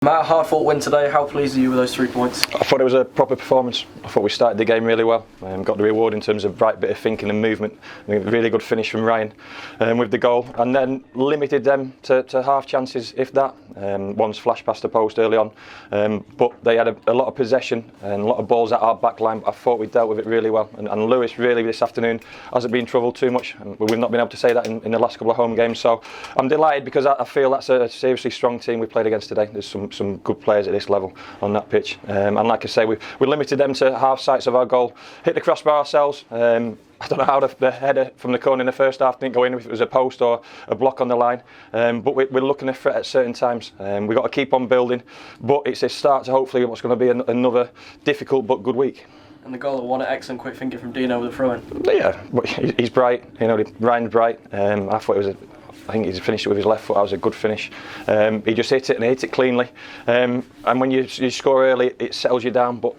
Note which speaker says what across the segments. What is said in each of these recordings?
Speaker 1: Matt, hard fought win today. How pleased are you with those 3 points?
Speaker 2: I thought it was a proper performance. I thought we started the game really well. Got the reward in terms of right bit of thinking and movement. I think a really good finish from Ryan with the goal, and then limited them to half chances, if that. One's flashed past the post early on, but they had a lot of possession and a lot of balls at our back line. I thought we dealt with it really well, and Lewis really this afternoon hasn't been troubled too much. We've not been able to say that in the last couple of home games, so I'm delighted because I feel that's a seriously strong team we played against today. There's some good players at this level on that pitch, and like I say, we limited them to half sights of our goal. Hit the crossbar ourselves. I don't know how the header from the corner in the first half didn't go in, if it was a post or a block on the line, but we're looking at threat at certain times. We've got to keep on building, but it's a start to hopefully what's going to be another difficult but good week.
Speaker 1: And the goal that won it, excellent quick thinking from Dino with the throw-in.
Speaker 2: Yeah, but he's bright, Ryan's bright. I thought it was I think he's finished it with his left foot. That was a good finish. He just hit it and hit it cleanly. And when you score early, it settles you down. But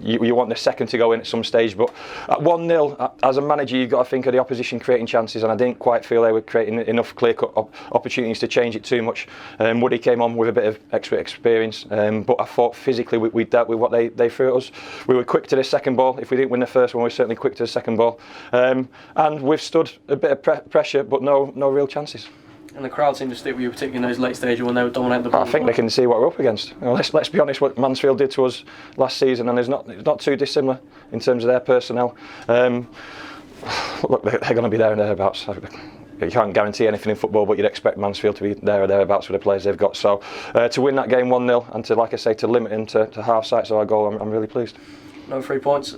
Speaker 2: you want the second to go in at some stage. But at 1-0, as a manager, you've got to think of the opposition creating chances, and I didn't quite feel they were creating enough clear-cut opportunities to change it too much. Woody came on with a bit of extra experience, but I thought physically we dealt with what they threw at us. We were quick to the second ball. If we didn't win the first one, we were certainly quick to the second ball. And we've stood a bit of pressure, but no real chances.
Speaker 1: And the crowd seemed to stick with you, particularly in those late stages when they would dominate the ball.
Speaker 2: I think they can see what we're up against. Let's be honest, what Mansfield did to us last season, and it's not too dissimilar in terms of their personnel. Look, they're going to be there and thereabouts. You can't guarantee anything in football, but you'd expect Mansfield to be there or thereabouts with the players they've got. So to win that game 1-0 and to, like I say, to limit them to half sights of our goal, I'm really pleased.
Speaker 1: No 3 points,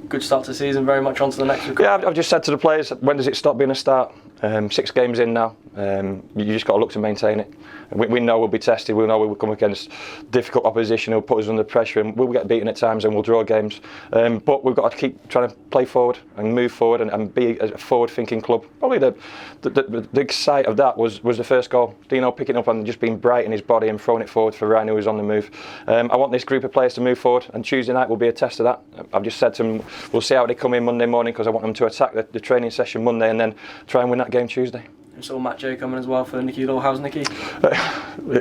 Speaker 1: good start to the season, very much on to the next week.
Speaker 2: Yeah, I've just said to the players, when does it stop being a start? 6 games in now, you just got to look to maintain it. We know we'll be tested, we know we'll come against difficult opposition who'll put us under pressure, and we'll get beaten at times and we'll draw games. But we've got to keep trying to play forward and move forward and be a forward-thinking club. Probably the big sight of that was the first goal. Dino picking up and just being bright in his body and throwing it forward for Ryan, who was on the move. I want this group of players to move forward, and Tuesday night will be a test of that. I've just said to them, we'll see how they come in Monday morning, because I want them to attack the training session Monday and then try and win that game Tuesday.
Speaker 1: We saw Matt J coming as well for Nicky Law. How's Nicky?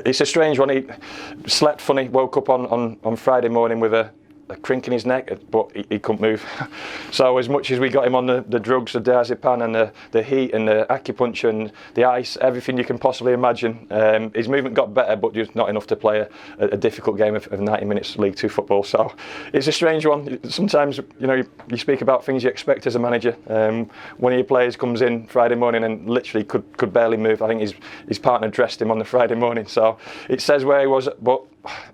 Speaker 2: It's a strange one. He slept funny, woke up on Friday morning with a crink in his neck, but he couldn't move. So as much as we got him on the drugs, the diazepam and the heat and the acupuncture and the ice, everything you can possibly imagine, his movement got better, but just not enough to play a difficult game of 90 minutes League 2 football. So it's a strange one. Sometimes you speak about things you expect as a manager. One of your players comes in Friday morning and literally could barely move. I think his partner dressed him on the Friday morning, so it says where he was, but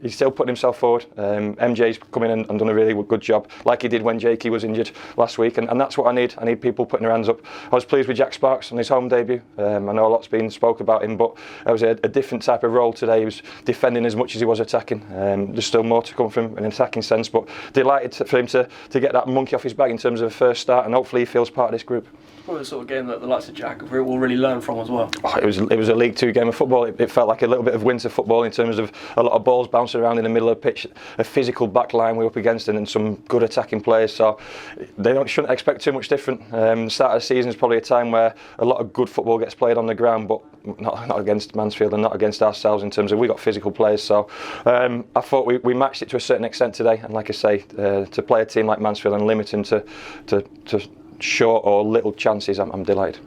Speaker 2: he's still putting himself forward. MJ's come in and done a really good job, like he did when Jakey was injured last week, and that's what I need. I need people putting their hands up. I was pleased with Jack Sparks on his home debut. I know a lot's been spoke about him, but it was a different type of role today. He was defending as much as he was attacking. There's still more to come from an attacking sense, but delighted for him to get that monkey off his back in terms of a first start, and hopefully he feels part of this group.
Speaker 1: Probably the sort of game that the likes of Jack will really learn from as well.
Speaker 2: It was a League 2 game of football. It felt like a little bit of winter football in terms of a lot of balls bouncing around in the middle of the pitch, a physical back line we're up against, and some good attacking players. So they shouldn't expect too much different. The start of the season is probably a time where a lot of good football gets played on the ground, but not against Mansfield and not against ourselves in terms of we got physical players. So I thought we matched it to a certain extent today, and like I say, to play a team like Mansfield and limit them to short or little chances, I'm delighted.